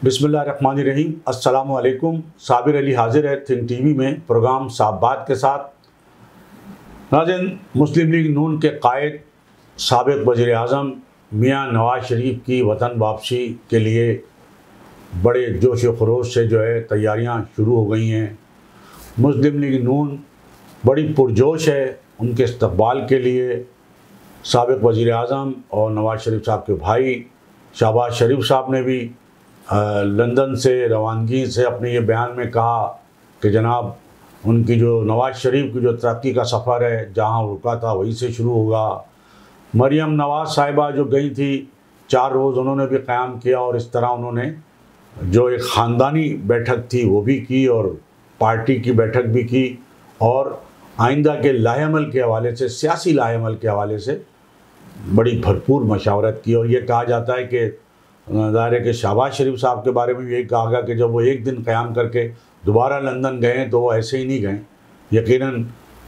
बिस्मिल्लाहिर्रहमानिर्रहीम। अस्सलामु अलैकुम। साबिर अली हाजिर है थिंक टीवी में प्रोग्राम साफ बात के साथ। नाज़रीन, मुस्लिम लीग नून के कायद साबिक़ वज़ीर आज़म मियाँ नवाज़ शरीफ की वतन वापसी के लिए बड़े जोश व खरोश से जो है तैयारियां शुरू हो गई हैं। मुस्लिम लीग नून बड़ी पुरजोश है उनके इस्तकबाल के लिए। साबिक़ वज़ीर आज़म और नवाज़ शरीफ साहब के भाई शहबाज शरीफ साहब ने भी लंदन से रवानगी से अपने ये बयान में कहा कि जनाब उनकी जो नवाज़ शरीफ की जो तरक्की का सफ़र है जहाँ रुका था वहीं से शुरू होगा। मरियम नवाज़ साहिबा जो गई थी 4 रोज़ उन्होंने भी क़याम किया और इस तरह उन्होंने जो एक ख़ानदानी बैठक थी वो भी की और पार्टी की बैठक भी की और आइंदा के लाहेअमल के हवाले से, सियासी लाहेअमल के हवाले से बड़ी भरपूर मशावरत की। और ये कहा जाता है कि ज़ाहिर है कि शहबाज शरीफ साहब के बारे में भी यही कहा गया कि जब वो एक दिन क़याम करके दोबारा लंदन गए तो वो ऐसे ही नहीं गए, यकीनन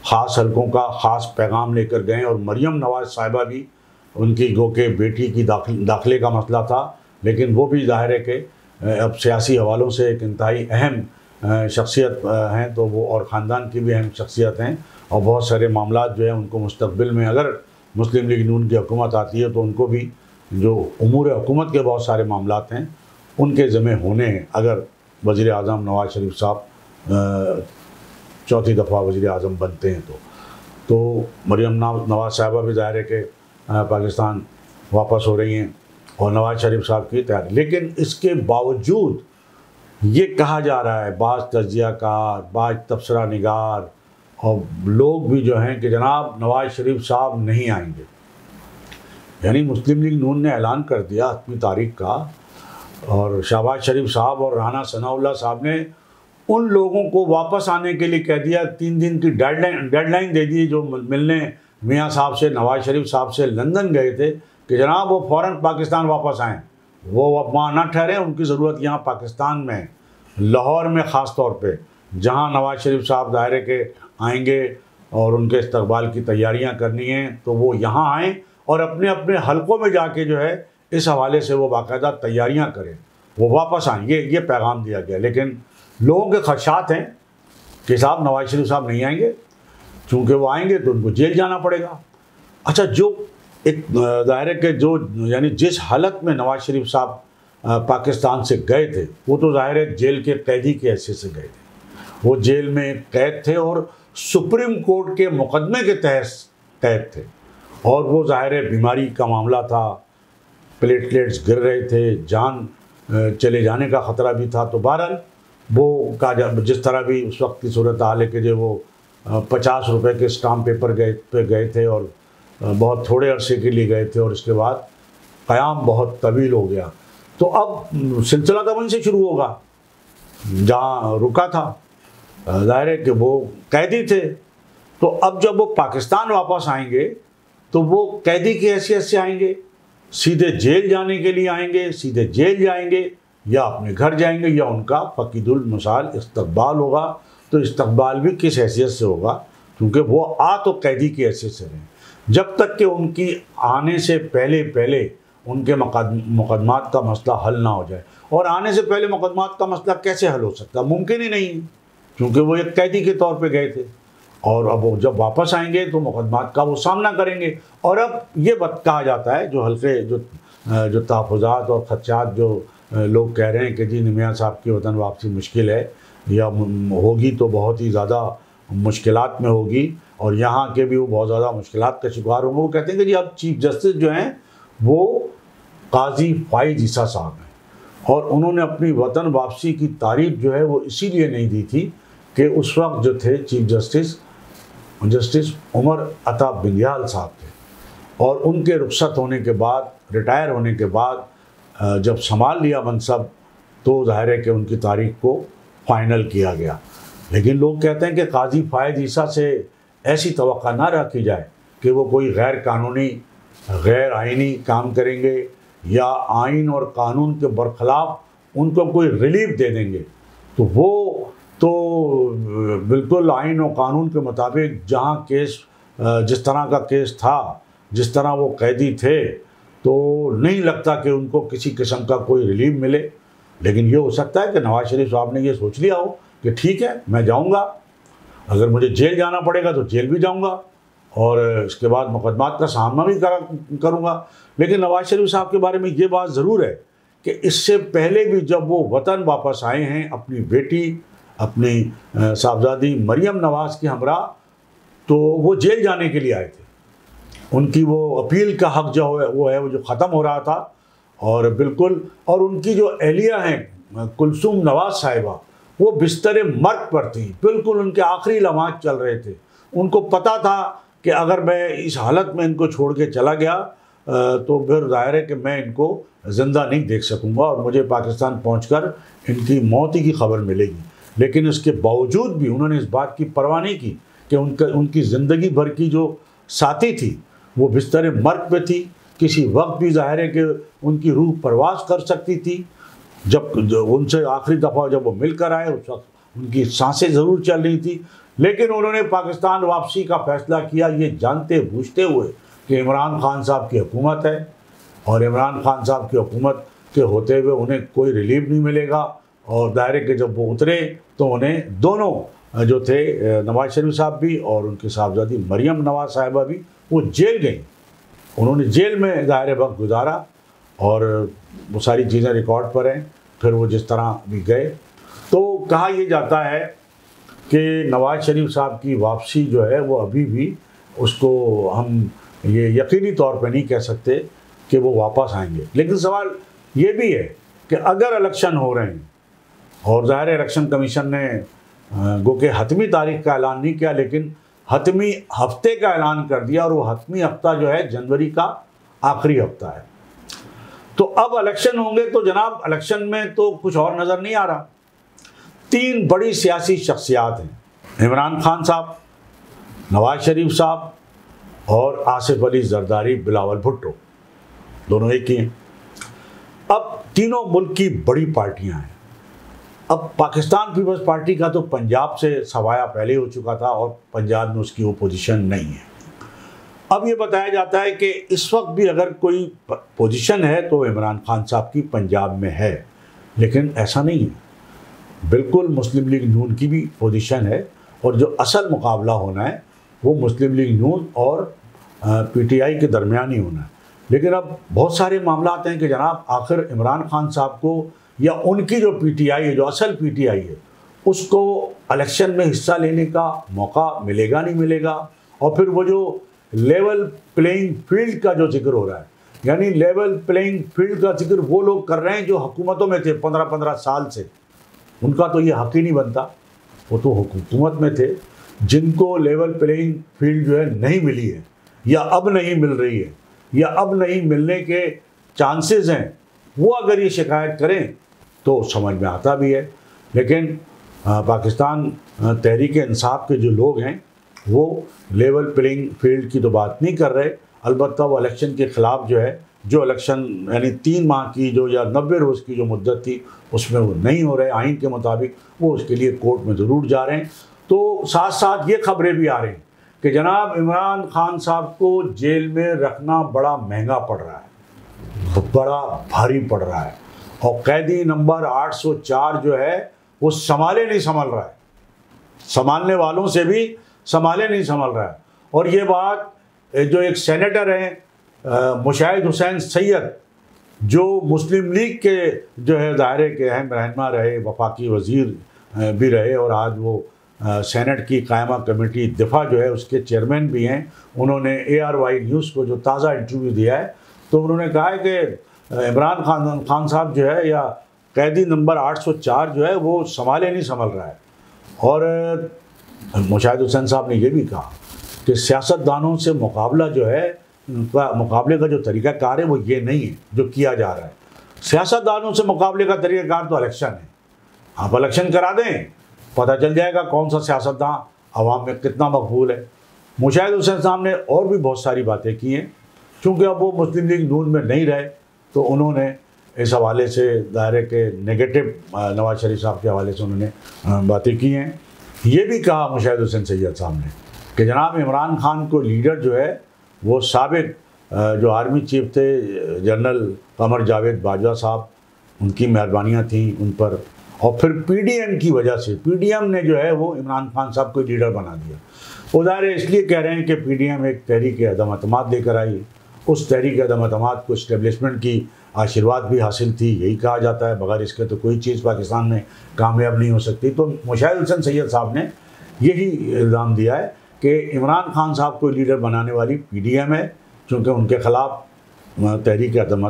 ख़ास हलकों का ख़ास पैगाम लेकर गए। और मरियम नवाज़ साहिबा भी उनकी गो के बेटी की दाखिले का मसला था, लेकिन वो भी ज़ाहिर है कि अब सियासी हवालों से एक इंतहाई अहम शख्सियत हैं, तो वो और ख़ानदान की भी अहम शख्सियत हैं और बहुत सारे मामला जो है उनको मुस्तक़बिल में अगर मुस्लिम लीग नून की हुकूमत आती है तो उनको भी जो उमूर हुकूमत के बहुत सारे मामलात हैं उनके ज़िम्मे होने हैं अगर वज़ीर आज़म नवाज़ शरीफ साहब चौथी दफ़ा वज़ीर आज़म बनते हैं तो मरियम नवाज़ साहिबा भी ज़ाहिर है कि पाकिस्तान वापस हो रही हैं और नवाज़ शरीफ साहब की तैयारी। लेकिन इसके बावजूद ये कहा जा रहा है बाज़ तज्ज़ियाकार, बाज़ तबसरा निगार और लोग भी जो हैं कि जनाब नवाज़ शरीफ साहब नहीं आएंगे। यानी मुस्लिम लीग नून ने ऐलान कर दिया 8वीं तारीख का और शहबाज शरीफ साहब और राना सनाउल्लाह साहब ने उन लोगों को वापस आने के लिए कह दिया। 3 दिन की डेडलाइन दे दी जो मिलने मियाँ साहब से, नवाज़ शरीफ साहब से लंदन गए थे कि जनाब वो फ़ौरन पाकिस्तान वापस आएँ, वो अब वहाँ ना ठहरे, उनकी ज़रूरत यहाँ पाकिस्तान में है, लाहौर में ख़ास तौर पे जहाँ नवाज़ शरीफ साहब दायरे के आएंगे और उनके इस्तकबाल की तैयारियाँ करनी हैं तो वो यहाँ आएँ और अपने अपने हलकों में जाके जो है इस हवाले से वो बाकायदा तैयारियां करें, वो वापस आएँ। ये पैगाम दिया गया। लेकिन लोगों के खदशात हैं कि साहब नवाज़ शरीफ साहब नहीं आएंगे, चूँकि वो आएंगे तो उनको जेल जाना पड़ेगा। अच्छा, जो एक दायरे के जो यानी जिस हालत में नवाज़ शरीफ साहब पाकिस्तान से गए थे वो तो ज़ाहिर है जेल के कैदी की हैसियत से गए थे। वो जेल में कैद थे और सुप्रीम कोर्ट के मुकदमे के तहत कैद थे और वो ज़ाहिर है बीमारी का मामला था, प्लेटलेट्स गिर रहे थे, जान चले जाने का ख़तरा भी था। तो बहरहाल वो का जिस तरह भी उस वक्त की सूरत हाल है कि जो वो 50 रुपए के स्टाम्प पेपर पे गए थे और बहुत थोड़े अरसे के लिए गए थे और इसके बाद क़याम बहुत तवील हो गया। तो अब सिलसिला तमन से शुरू होगा जहाँ रुका था। ज़ाहिर है कि वो कैदी थे, तो अब जब वो पाकिस्तान वापस आएंगे तो वो कैदी की हैसियत से आएंगे, सीधे जेल जाने के लिए आएंगे, सीधे जेल जाएंगे या अपने घर जाएंगे या उनका फ़कीदुल मिसाल इस्तकबाल होगा। तो इस्तकबाल भी किस हैसियत से होगा, क्योंकि वो तो कैदी की हैसियत से रहें जब तक कि उनकी आने से पहले उनके मुकदमात का मसला हल ना हो जाए। और आने से पहले मुकदमात का मसला कैसे हल हो सकता, मुमकिन ही नहीं, क्योंकि वो एक कैदी के तौर पर गए थे और अब वो जब वापस आएंगे तो मुकदमात का वो सामना करेंगे। और अब ये कहा जाता है जो हल्के जो तहफ़्फ़ुज़ात और ख़दशात जो लोग कह रहे हैं कि जी मियाँ साहब की वतन वापसी मुश्किल है या होगी तो बहुत ही ज़्यादा मुश्किलात में होगी और यहाँ के भी वो बहुत ज़्यादा मुश्किलात का शिकार होंगे। वो कहते हैं कि जी अब चीफ जस्टिस जो हैं वो काजी फ़ाइज़ ईसा साहब हैं और उन्होंने अपनी वतन वापसी की तारीख जो है वो इसीलिए नहीं दी थी कि उस वक्त जो थे चीफ जस्टिस उमर अता बिंदियाल साहब थे और उनके रुखसत होने के बाद, रिटायर होने के बाद जब संभाल लिया मनसब तो ज़ाहिर है कि उनकी तारीख को फ़ाइनल किया गया। लेकिन लोग कहते हैं कि काजी फ़ाइज़ ईसा से ऐसी तवक्का ना रखी जाए कि वो कोई गैर कानूनी, गैर आइनी काम करेंगे या आइन और कानून के बरखिलाफ़ उनको कोई रिलीफ दे देंगे। तो वो तो बिल्कुल आइन और कानून के मुताबिक जहाँ केस जिस तरह का केस था, जिस तरह वो कैदी थे, तो नहीं लगता कि उनको किसी किस्म का कोई रिलीफ मिले। लेकिन ये हो सकता है कि नवाज शरीफ साहब ने ये सोच लिया हो कि ठीक है, मैं जाऊंगा, अगर मुझे जेल जाना पड़ेगा तो जेल भी जाऊंगा और इसके बाद मुकदमात का सामना भी करूंगा। लेकिन नवाज शरीफ साहब के बारे में ये बात ज़रूर है कि इससे पहले भी जब वो वतन वापस आए हैं अपनी बेटी, अपनी साहबजादी मरियम नवाज़ के हमरा, तो वो जेल जाने के लिए आए थे। उनकी वो अपील का हक़ जो है वो जो ख़त्म हो रहा था, और बिल्कुल, और उनकी जो अहलिया हैं कुलसूम नवाज साहिबा, वो बिस्तर मर्ग पर थी, बिल्कुल उनके आखिरी लम्हात चल रहे थे। उनको पता था कि अगर मैं इस हालत में इनको छोड़ के चला गया तो फिर जाहिर है कि मैं इनको ज़िंदा नहीं देख सकूंगा और मुझे पाकिस्तान पहुंचकर इनकी मौत ही की खबर मिलेगी। लेकिन इसके बावजूद भी उन्होंने इस बात की परवाह नहीं की कि उनकी ज़िंदगी भर की जो साथी थी वो बिस्तर मर्ग पे थी। किसी वक्त भी जाहिर है कि उनकी रूह परवास कर सकती थी। जब उनसे आखिरी दफ़ा जब वो मिलकर आए उस वक्त उनकी सांसें ज़रूर चल रही थी, लेकिन उन्होंने पाकिस्तान वापसी का फ़ैसला किया ये जानते बूझते हुए कि इमरान खान साहब की हुकूमत है और इमरान खान साहब की हुकूमत के होते हुए उन्हें कोई रिलीफ नहीं मिलेगा। और दायरे के जब वो उतरे तो उन्हें दोनों जो थे, नवाज शरीफ साहब भी और उनकी साहबजादी मरियम नवाज साहिबा भी, वो जेल गई। उन्होंने जेल में ज़ाहिर वक्त गुजारा और वो सारी चीज़ें रिकॉर्ड पर हैं। फिर वो जिस तरह भी गए, तो कहा यह जाता है कि नवाज शरीफ साहब की वापसी जो है वो अभी भी, उसको हम ये यकीनी तौर पे नहीं कह सकते कि वो वापस आएंगे। लेकिन सवाल ये भी है कि अगर इलेक्शन हो रहे हैं, और ज़ाहिर इलेक्शन कमीशन ने गो के हतमी तारीख का ऐलान नहीं किया, लेकिन हतमी हफ्ते का ऐलान कर दिया, और वो हतमी हफ्ता जो है जनवरी का आखिरी हफ्ता है। तो अब इलेक्शन होंगे तो जनाब इलेक्शन में तो कुछ और नज़र नहीं आ रहा। 3 बड़ी सियासी शख्सियात हैं, इमरान खान साहब, नवाज शरीफ साहब और आसिफ अली जरदारी बिलावल भुट्टो, दोनों एक ही हैं। अब तीनों मुल्क की बड़ी पार्टियां हैं। अब पाकिस्तान पीपल्स पार्टी का तो पंजाब से सवाया पहले हो चुका था और पंजाब में उसकी वो पोजीशन नहीं है। अब ये बताया जाता है कि इस वक्त भी अगर कोई पोजीशन है तो इमरान खान साहब की पंजाब में है, लेकिन ऐसा नहीं है। बिल्कुल मुस्लिम लीग नून की भी पोजीशन है, और जो असल मुकाबला होना है वो मुस्लिम लीग नून और पीटीआई के दरमियान ही होना है। लेकिन अब बहुत सारे मामला हैं कि जनाब आखिर इमरान खान साहब को या उनकी जो पीटीआई है, जो असल पीटीआई है, उसको इलेक्शन में हिस्सा लेने का मौका मिलेगा नहीं मिलेगा। और फिर वो जो लेवल प्लेइंग फील्ड का जो जिक्र हो रहा है, यानी लेवल प्लेइंग फील्ड का जिक्र वो लोग कर रहे हैं जो हुकूमतों में थे 15-15 साल से, उनका तो ये हक ही नहीं बनता। वो तो हुकूमत में थे, जिनको लेवल प्लेइंग फील्ड जो है नहीं मिली है, या अब नहीं मिल रही है, या अब नहीं मिलने के चांसेस हैं, वो अगर ये शिकायत करें तो समझ में आता भी है। लेकिन पाकिस्तान तहरीक इंसाफ के जो लोग हैं वो लेवल प्लेइंग फील्ड की तो बात नहीं कर रहे। अलबत्ता वो इलेक्शन के ख़िलाफ़ जो है, जो इलेक्शन यानी 3 माह की जो या 90 रोज़ की जो मुद्दत थी उसमें वो नहीं हो रहे आइन के मुताबिक, वो उसके लिए कोर्ट में ज़रूर जा रहे हैं। तो साथ साथ ये खबरें भी आ रही हैं कि जनाब इमरान खान साहब को जेल में रखना बड़ा महंगा पड़ रहा है, बड़ा भारी पड़ रहा है, और कैदी नंबर 804 जो है वो संभाले नहीं संभल रहा है, संभालने वालों से भी संभाले नहीं संभल रहा है। और ये बात जो एक सेनेटर हैं मुशाहिद हुसैन सैयद, जो मुस्लिम लीग के जो है दायरे के अहम रहनुमा रहे, वफाकी वज़ीर भी रहे, और आज वो सेनेट की कायमा कमेटी दिफा जो है उसके चेयरमैन भी हैं, उन्होंने ARY न्यूज़ को जो ताज़ा इंटरव्यू दिया है तो उन्होंने कहा है कि इमरान खान साहब जो है या कैदी नंबर 804 जो है वो संभाले नहीं संभल रहा है। और मुशाहिद हुसैन साहब ने यह भी कहा कि सियासतदानों से मुकाबला जो है, मुकाबले का जो तरीक़ाकार है वो ये नहीं है जो किया जा रहा है। सियासतदानों से मुकाबले का तरीक़ाकार तो इलेक्शन है। आप इलेक्शन करा दें, पता चल जाएगा कौन सा सियासतदान आवाम में कितना मकबूल है। मुशाहिद हुसैन साहब ने और भी बहुत सारी बातें की हैं, चूँकि अब वो मुस्लिम लीग नून में नहीं रहे तो उन्होंने इस हवाले से दायरे के नेगेटिव नवाज शरीफ साहब के हवाले से उन्होंने बातें की हैं। ये भी कहा मुशाहिद हुसैन सैयद साहब ने कि जनाब इमरान खान को लीडर जो है वो साबिक जो आर्मी चीफ थे जनरल कमर जावेद बाजवा साहब, उनकी मेहरबानियाँ थी उन पर। और फिर पीडीएम की वजह से, पीडीएम ने जो है वो इमरान खान साहब को लीडर बना दिया। वो ज़ाहिर है इसलिए कह रहे हैं कि पीडीएम एक तहरीक अदम अतमाद लेकर आई, उस तहरीक अदम अतमाद को इस्टेब्लिशमेंट की आशीर्वाद भी हासिल थी, यही कहा जाता है। बगैर इसके तो कोई चीज़ पाकिस्तान में कामयाब नहीं हो सकती। तो मुशाहिद हुसैन सैयद साहब ने यही इल्ज़ाम दिया है कि इमरान खान साहब को लीडर बनाने वाली पीडीएम है, चूँकि उनके ख़िलाफ़ तहरीक अदम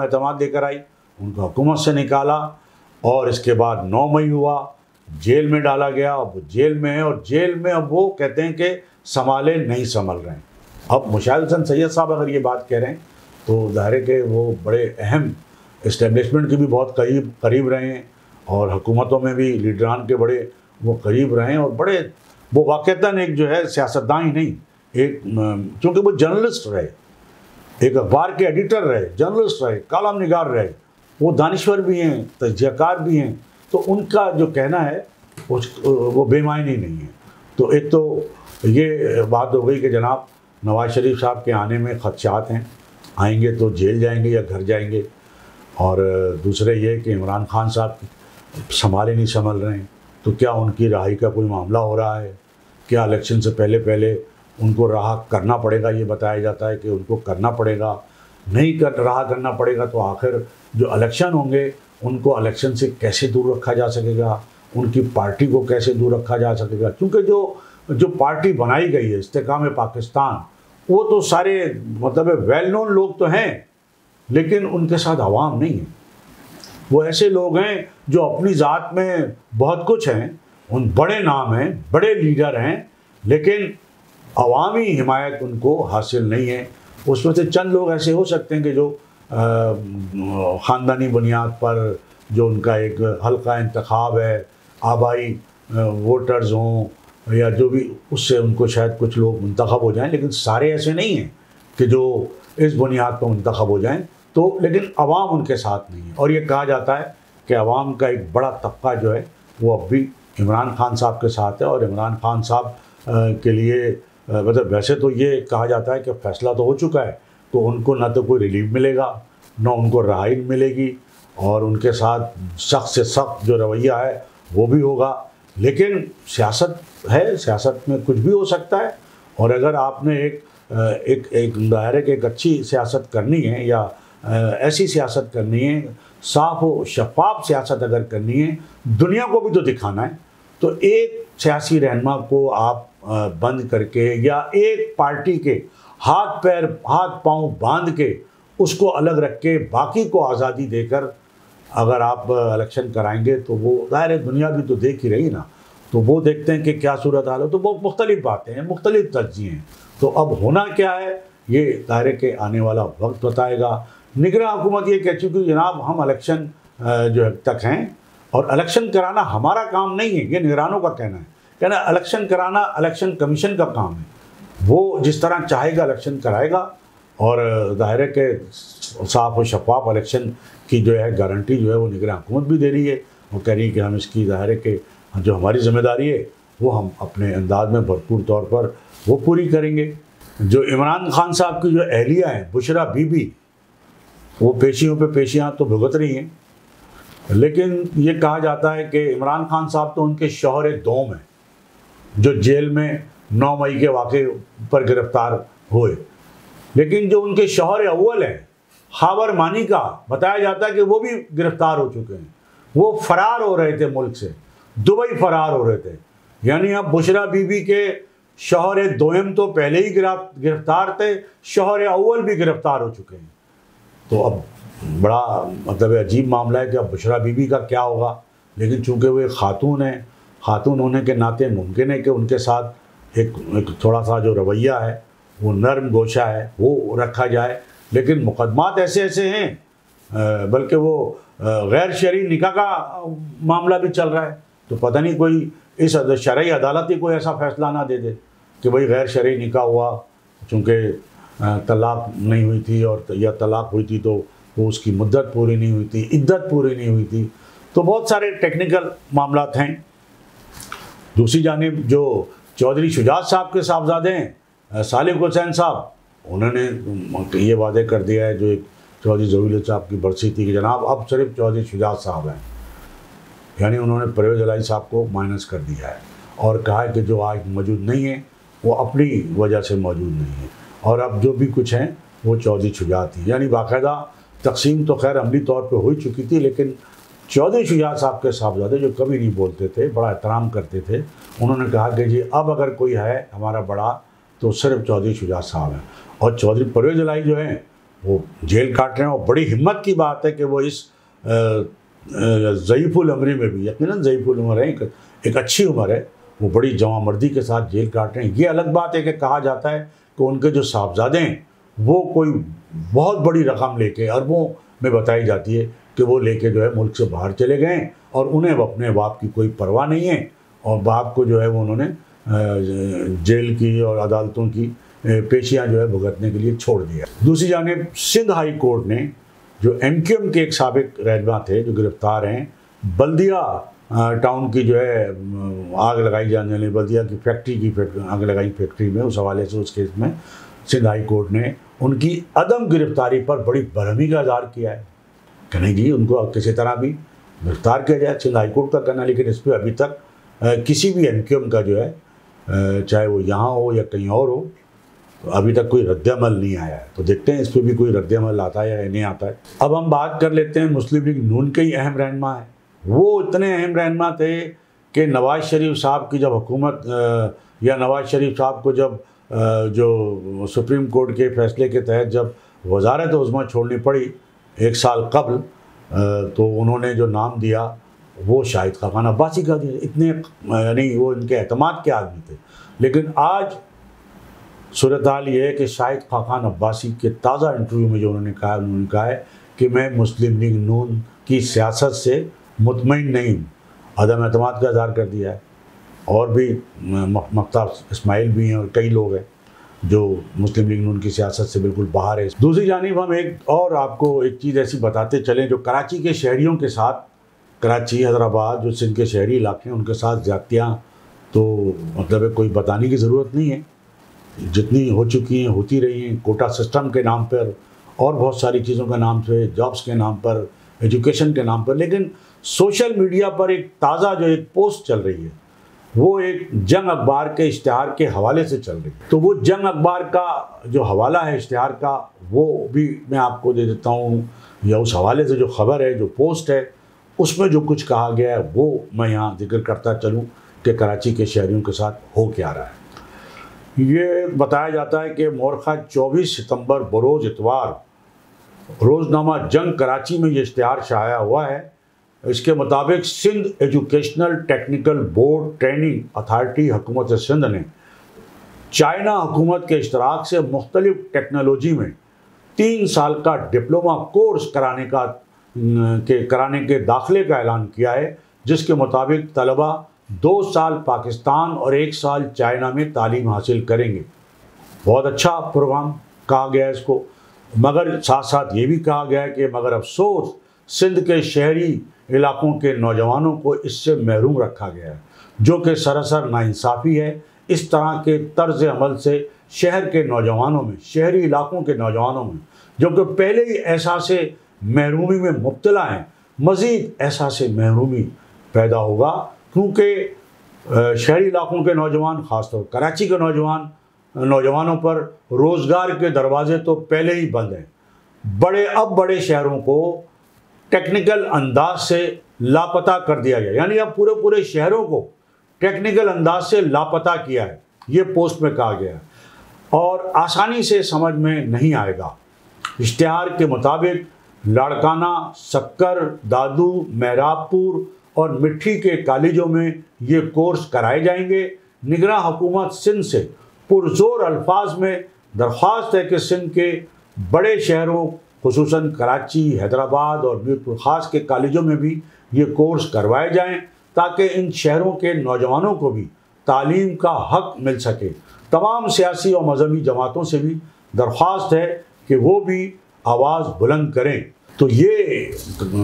एतमाद लेकर आई, उनको हुकूमत से निकाला और इसके बाद 9 मई हुआ, जेल में डाला गया। अब जेल में है और जेल में अब वो कहते हैं कि संभाले नहीं संभल रहे हैं। अब मुशाहिद हुसैन सैयद साहब अगर ये बात कह रहे हैं तो ज़ाहिर है कि वो बड़े अहम इस्टेब्लिशमेंट के भी बहुत करीब रहे हैं और हुकूमतों में भी लीडरान के बड़े वो करीब रहे हैं और बड़े वो वाक़तन एक जो है सियासतदान ही नहीं, एक चूँकि वो जर्नलिस्ट रहे, एक अखबार के एडिटर रहे, जर्नलिस्ट रहे, कॉलम निगार रहे, वो दानिश्वर भी हैं, तजज़ियाकार भी हैं। तो उनका जो कहना है वो बेमायनी नहीं है। तो एक तो ये बात हो गई कि जनाब नवाज़ शरीफ साहब के आने में ख़दशात हैं, आएंगे तो जेल जाएंगे या घर जाएंगे। और दूसरे ये कि इमरान खान साहब संभाले नहीं संभल रहे हैं, तो क्या उनकी रहाई का कोई मामला हो रहा है? क्या इलेक्शन से पहले उनको रहा करना पड़ेगा? ये बताया जाता है कि उनको करना पड़ेगा, नहीं रहा करना पड़ेगा तो आखिर जो इलेक्शन होंगे उनको इलेक्शन से कैसे दूर रखा जा सकेगा, उनकी पार्टी को कैसे दूर रखा जा सकेगा? क्योंकि जो पार्टी बनाई गई है इस्तेकाम पाकिस्तान, वो तो सारे मतलब वेल नोन लोग तो हैं, लेकिन उनके साथ अवाम नहीं है। वो ऐसे लोग हैं जो अपनी ज़ात में बहुत कुछ हैं, उन बड़े नाम हैं, बड़े लीडर हैं, लेकिन अवामी हिमायत उनको हासिल नहीं है। उसमें से चंद लोग ऐसे हो सकते हैं कि जो ख़ानदानी बुनियाद पर जो उनका एक हल्का इंतखाब है, आबाई वोटर्स हों या जो भी, उससे उनको शायद कुछ लोग मुंतखब हो जाएं, लेकिन सारे ऐसे नहीं हैं कि जो इस बुनियाद पर मुंतखब हो जाएं। तो लेकिन अवाम उनके साथ नहीं है और ये कहा जाता है कि अवाम का एक बड़ा तबका जो है वो अब भी इमरान खान साहब के साथ है। और इमरान खान साहब के लिए मतलब वैसे तो ये कहा जाता है कि फ़ैसला तो हो चुका है, तो उनको ना तो कोई रिलीफ मिलेगा, ना उनको रहाई मिलेगी और उनके साथ सख्त से सख्त जो रवैया है वो भी होगा। लेकिन सियासत है, सियासत में कुछ भी हो सकता है। और अगर आपने एक दायरे की एक अच्छी सियासत करनी है या ऐसी सियासत करनी है, साफ व शफाफ सियासत अगर करनी है, दुनिया को भी तो दिखाना है, तो एक सियासी रहनुमा को आप बंद करके या एक पार्टी के हाथ पांव बांध के उसको अलग रख के बाकी को आज़ादी देकर अगर आप इलेक्शन कराएंगे तो वो ज़ाहिर है दुनिया भी तो देख ही रही ना, तो वो देखते हैं कि क्या सूरत हाल है। तो वो मुख्तलिफ बातें हैं, मुख्तलिफ तरजीहें हैं। तो अब होना क्या है ये दायरे के आने वाला वक्त बताएगा। निगरान हुकूमत ये कह चुकी जनाब हम इलेक्शन जो तक हैं और इलेक्शन कराना हमारा काम नहीं है, ये निगरानों का कहना है। कहना इलेक्शन कराना इलेक्शन कमीशन का काम है, वो जिस तरह चाहेगा इलेक्शन कराएगा और दायरे के साफ और शफाफ इलेक्शन की जो है गारंटी जो है वो निगरान हुकूमत भी दे रही है। वो कह रही है कि हम इसकी दायरे के जो हमारी जिम्मेदारी है वो हम अपने अंदाज में भरपूर तौर पर वो पूरी करेंगे। जो इमरान खान साहब की जो अहलिया हैं बुशरा बीबी, वो पेशियों पे पेशियाँ तो भुगत रही हैं, लेकिन ये कहा जाता है कि इमरान खान साहब तो उनके शौहर दोम हैं जो जेल में 9 मई के वाक़े पर गिरफ्तार हुए। लेकिन जो उनके शौहर अव्वल हैं खाबर मानी का बताया जाता है कि वो भी गिरफ्तार हो चुके हैं। वो फरार हो रहे थे, मुल्क से दुबई फरार हो रहे थे। यानी अब बुशरा बीबी के शौहर दोम तो पहले ही गिरफ्तार थे, शौहर अव्वल भी गिरफ्तार हो चुके हैं। तो अब बड़ा मतलब अजीब मामला है कि अब बुशरा बीबी का क्या होगा। लेकिन चूँकि वो एक खातून है, खातून होने के नाते मुमकिन है कि उनके साथ एक थोड़ा सा जो रवैया है वो नरम गोशा है वो रखा जाए। लेकिन मुकदमात ऐसे हैं, बल्कि वो गैर शरई निकाह का मामला भी चल रहा है। तो पता नहीं कोई इस शरई अदालत ही कोई ऐसा फैसला ना दे दे कि भाई गैर शरई निकाह हुआ, चूँकि तलाक नहीं हुई थी और या तलाक हुई थी तो वो उसकी मुद्दत पूरी नहीं हुई थी, इद्दत पूरी नहीं हुई थी। तो बहुत सारे टेक्निकल मामलात हैं। दूसरी जानिब जो चौधरी शुजात साहब के साहबजादे हैं सालिक हुसैन साहब, उन्होंने ये वादे कर दिया है, जो एक चौधरी ज़हूरुल्लाह साहब की बरसी थी कि जनाब अब सिर्फ चौधरी शुजात साहब हैं, यानी उन्होंने परवेज़ इलाही साहब को माइनस कर दिया है और कहा है कि जो आज मौजूद नहीं है वो अपनी वजह से मौजूद नहीं है, और अब जो भी कुछ हैं वो चौधरी शुजात थी। यानी बाकायदा तकसीम तो खैर अमली तौर पे हो ही चुकी थी, लेकिन चौधरी शुजात साहब के साहबजादे जो कभी नहीं बोलते थे, बड़ा एहतराम करते थे, उन्होंने कहा कि जी अब अगर कोई है हमारा बड़ा तो सिर्फ चौधरी शुजात साहब हैं। और चौधरी परवेज़ इलाही जो हैं वो जेल काट रहे हैं, और बड़ी हिम्मत की बात है कि वो इस ज़ईफ़ुल उम्री में भी, यकीनन ज़ईफ़ुल उम्र है, एक अच्छी उम्र है, वो बड़ी जवामर्दी के साथ जेल काट रहे हैं। ये अलग बात है कि कहा जाता है कि उनके जो साहबजादे हैं वो कोई बहुत बड़ी रकम लेके, अरबों में बताई जाती है कि वो लेके जो है मुल्क से बाहर चले गए और उन्हें अपने बाप की कोई परवाह नहीं है, और बाप को जो है वो उन्होंने जेल की और अदालतों की पेशियाँ जो है भुगतने के लिए छोड़ दिया। दूसरी जानिब सिंध हाई कोर्ट ने जो MQM के एक साबिक रहनुमा थे जो गिरफ्तार हैं, बल्दिया टाउन की जो है आग लगाई जाने वाली बल्दिया की फैक्ट्री की आग लगाई फैक्ट्री में, उस हवाले से उस केस में सिंध हाई कोर्ट ने उनकी अदम गिरफ्तारी पर बड़ी बरहमी का इज़हार किया है कि नहीं जी उनको किसी तरह भी गिरफ्तार किया जाए। सिंध हाई कोर्ट का कहना, लेकिन इस पर अभी तक किसी भी MQM का जो है चाहे वो यहाँ हो या कहीं और हो, तो अभी तक कोई रद्द-ए-अमल नहीं आया है। तो देखते हैं इस पर भी कोई रद्द-ए-अमल आता है या नहीं आता है। अब हम बात कर लेते हैं मुस्लिम लीग नून के ही अहम रहनुमा है। वो इतने अहम रहनुमा थे कि नवाज़ शरीफ साहब की जब हुकूमत या नवाज़ शरीफ साहब को जब जो सुप्रीम कोर्ट के फैसले के तहत जब वज़ारत उज़्मा छोड़नी पड़ी 1 साल कबल, तो उन्होंने जो नाम दिया वो शाहिद खाकान अब्बासी का दिया। इतने यानी वो इनके एतमाद के आदमी थे। लेकिन आज सूरत हाल ये है कि शाहिद खाकान अब्बासी के ताज़ा इंटरव्यू में जो उन्होंने कहा है कि मैं मुस्लिम लीग नून की सियासत से मुतमईन नहीं हूँ, अदम एतमाद का इज़हार कर दिया है। और भी मफ्तार इस्माइल भी हैं और कई लोग हैं जो मुस्लिम लीग नून की सियासत से बिल्कुल बाहर है। दूसरी जानिब हम एक और आपको एक चीज़ ऐसी बताते चलें जो कराची के शहरियों के साथ, कराची हैदराबाद जो सिंध के शहरी इलाके हैं उनके साथ ज़्यादतियाँ तो मतलब कोई बताने की ज़रूरत नहीं है, जितनी हो चुकी हैं होती रही हैं, कोटा सिस्टम के नाम पर और बहुत सारी चीज़ों के नाम से, जॉब्स के नाम पर, एजुकेशन के नाम पर। लेकिन सोशल मीडिया पर एक ताज़ा जो एक पोस्ट चल रही है वो एक जंग अखबार के इश्तिहार के हवाले से चल रही है। तो वो जंग अखबार का जो हवाला है इश्तिहार का वो भी मैं आपको दे देता हूँ, या उस हवाले से जो खबर है, जो पोस्ट है, उसमें जो कुछ कहा गया है वो मैं यहाँ जिक्र करता चलूँ कि कराची के शहरियों के साथ हो क्या रहा है। ये बताया जाता है कि मोरखा 24 सितंबर बरोज़ इतवार रोज़नामा जंग कराची में ये इश्तिहार शाया हुआ है। इसके मुताबिक Sindh educational technical board training authority हुकूमत सिंध ने चाइना हुकूमत के इश्तराक से मुख्तलिफ टेक्नोलॉजी में 3 साल का डिप्लोमा कोर्स कराने के दाखिले का ऐलान किया है, जिसके मुताबिक तलबा 2 साल पाकिस्तान और 1 साल चाइना में तालीम हासिल करेंगे। बहुत अच्छा प्रोग्राम कहा गया है इसको, मगर साथ साथ ये भी कहा गया है कि मगर अफसोस सिंध के शहरी इलाकों के नौजवानों को इससे महरूम रखा गया है, जो कि सरासर नाइंसाफ़ी है। इस तरह के तर्ज अमल से शहर के नौजवानों में, शहरी इलाकों के नौजवानों में, जो कि पहले ही एहसास महरूमी में मुब्तला हैं, मज़ीद एहसास महरूमी पैदा होगा, क्योंकि शहरी इलाकों के नौजवान, ख़ासतौर कराची के नौजवानों पर रोज़गार के दरवाजे तो पहले ही बंद हैं। बड़े शहरों को टेक्निकल अंदाज से लापता कर दिया गया, यानी अब पूरे शहरों को टेक्निकल अंदाज से लापता किया है, ये पोस्ट में कहा गया है, और आसानी से समझ में नहीं आएगा। इश्तिहार के मुताबिक लाड़काना, सक्कर, दादू, मेहराबपुर और मिट्टी के कॉलेजों में ये कोर्स कराए जाएंगे। निगरां हुकूमत सिंध से पुरजोर अल्फाज में दरख्वास्त है कि सिंध के बड़े शहरों खुसूसन कराची, हैदराबाद और मीरपुर ख़ास के कॉलेजों में भी ये कोर्स करवाए जाएं, ताकि इन शहरों के नौजवानों को भी तालीम का हक मिल सके। तमाम सियासी और मजहबी जमातों से भी दरख्वास्त है कि वो भी आवाज़ बुलंद करें। तो ये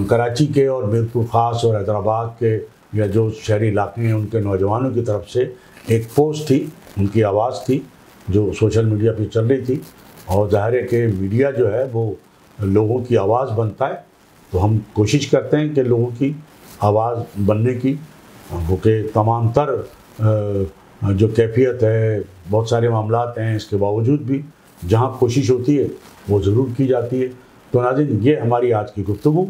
कराची के और मीरपुर ख़ास और हैदराबाद के या जो शहरी इलाके हैं उनके नौजवानों की तरफ से एक पोस्ट थी, उनकी आवाज़ थी जो सोशल मीडिया पर चल रही थी। और ज़ाहिर है कि मीडिया जो है वो लोगों की आवाज़ बनता है। तो हम कोशिश करते हैं कि लोगों की आवाज़ बनने की, क्योंकि तमाम तर जो कैफियत है, बहुत सारे मामलात हैं, इसके बावजूद भी जहाँ कोशिश होती है वो ज़रूर की जाती है। तो नाज़रीन, ये हमारी आज की गुफ्तगू,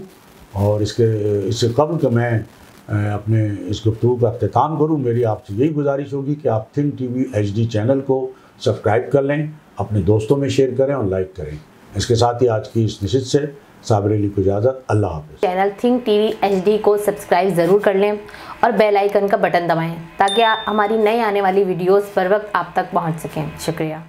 और इससे कबल कि मैं अपने इस गुफ्तगू का अख्तिताम करूँ, मेरी आपसे यही गुजारिश होगी कि आप थिंक टीवी HD चैनल को सब्सक्राइब कर लें, अपने दोस्तों में शेयर करें और लाइक करें। इसके साथ ही आज की इस नशिस्त से साबिर अली को इजाज़त। अल्लाह हाफ़िज़। चैनल थिंक टीवी HD को सब्सक्राइब ज़रूर कर लें और बेल आइकन का बटन दबाएं ताकि हमारी नई आने वाली वीडियोस पर वक्त आप तक पहुंच सकें। शुक्रिया।